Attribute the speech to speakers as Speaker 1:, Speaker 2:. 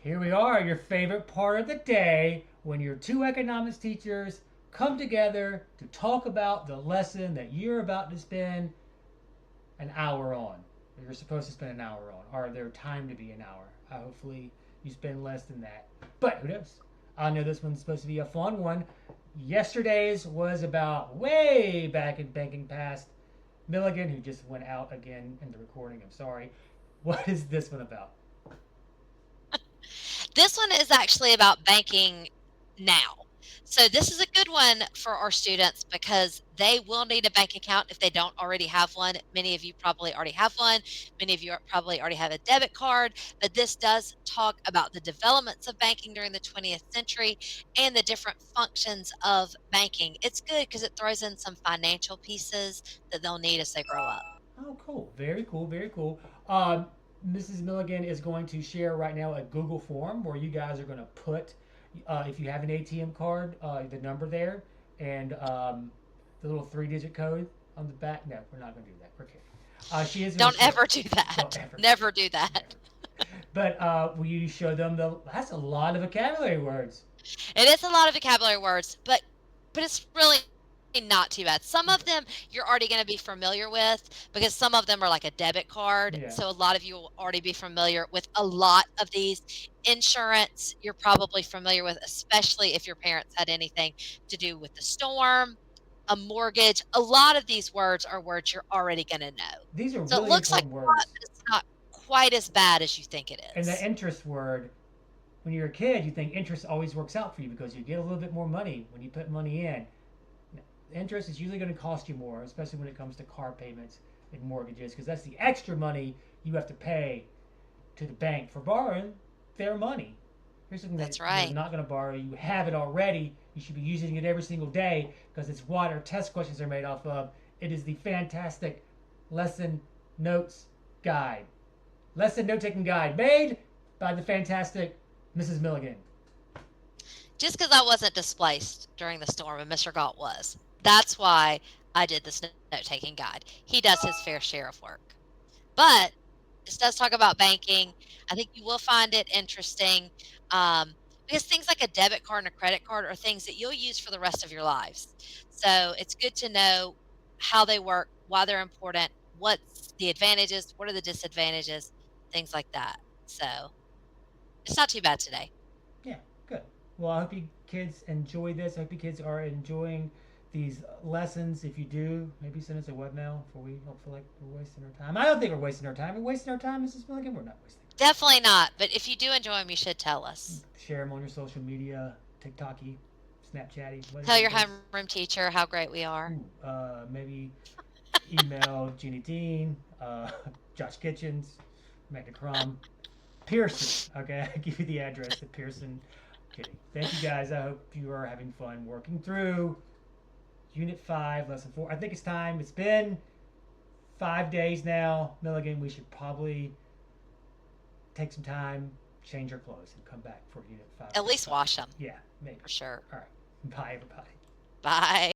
Speaker 1: Here we are, your favorite part of the day when your two economics teachers come together to talk about the lesson that you're about to spend an hour on. You're supposed to spend an hour on, or their time to be an hour. Hopefully, you spend less than that. But who knows? I know this one's supposed to be a fun one. Yesterday's was about way back in banking past. Milligan, who just went out again in the recording, I'm sorry. What is this one about?
Speaker 2: This one is actually about banking now. So this is a good one for our students because they will need a bank account if they don't already have one. Many of you probably already have one. Many of you probably already have a debit card, but this does talk about the developments of banking during the 20th century and the different functions of banking. It's good because it throws in some financial pieces that they'll need as they grow up.
Speaker 1: Oh, cool. Very cool. Very cool. Mrs. Milligan is going to share right now a Google form where you guys are going to put, if you have an ATM card, the number there and the little three-digit code on the back. No, we're not going to do that. We're kidding. She is going to
Speaker 2: Don't
Speaker 1: share.
Speaker 2: ever do
Speaker 1: Don't
Speaker 2: that.
Speaker 1: ever.
Speaker 2: Never do that.
Speaker 1: Never. But will you show them the? That's a lot of vocabulary words.
Speaker 2: It is a lot of vocabulary words, but it's really not too bad. Some of
Speaker 1: Okay.
Speaker 2: them you're already going to be familiar with because some of them are like a debit card.
Speaker 1: Yeah.
Speaker 2: So a lot of you will already be familiar with a lot of these. Insurance, you're probably familiar with, especially if your parents had anything to do with the storm, a mortgage. A lot of these words are words you're already going to know.
Speaker 1: These are
Speaker 2: So it
Speaker 1: really
Speaker 2: looks like
Speaker 1: important
Speaker 2: a lot,
Speaker 1: words.
Speaker 2: but it's not quite as bad as you think it
Speaker 1: And the
Speaker 2: is.
Speaker 1: interest word, when you're a kid, you think interest always works out for you because you get a little bit more money when you put money in. Interest is usually going to cost you more, especially when it comes to car payments and mortgages, because that's the extra money you have to pay to the bank for borrowing their money. Here's something that
Speaker 2: That's
Speaker 1: you're
Speaker 2: right.
Speaker 1: not going to borrow. You have it already. You should be using it every single day because it's what our test questions are made off of. It is the fantastic lesson notes guide. Lesson note taking guide made by the fantastic Mrs. Milligan.
Speaker 2: Just because I wasn't displaced during the storm and Mr. Galt was. That's why I did this note-taking guide. He does his fair share of work. But this does talk about banking. I think you will find it interesting because things like a debit card and a credit card are things that you'll use for the rest of your lives. So it's good to know how they work, why they're important, what's the advantages, what are the disadvantages, things like that. So it's not too bad today.
Speaker 1: Yeah, good. Well, I hope you kids enjoy this. I hope you kids are enjoying these lessons. If you do, maybe send us a webmail before we don't feel like we're wasting our time. I don't think we're wasting our time. We're wasting our time, Mrs. Milligan. We're not wasting
Speaker 2: Definitely not, but if you do enjoy them, you should tell
Speaker 1: our
Speaker 2: us.
Speaker 1: time. Share them on your social media, TikToky, Snapchatty,
Speaker 2: Tell
Speaker 1: whatever
Speaker 2: your
Speaker 1: it is.
Speaker 2: homeroom teacher how great we are.
Speaker 1: Ooh, maybe email Jeannie Dean, Josh Kitchens, Magna Crum, Pearson. Okay, I give you the address at Pearson. Kidding. Thank you guys. I hope you are having fun working through Unit 5, Lesson 4. I think it's time. It's been 5 days now. Milligan, we should probably take some time, change our clothes, and come back for Unit 5
Speaker 2: At
Speaker 1: Lesson
Speaker 2: least
Speaker 1: 5.
Speaker 2: wash them,
Speaker 1: Yeah, maybe.
Speaker 2: for sure.
Speaker 1: All right. Bye, everybody.
Speaker 2: Bye.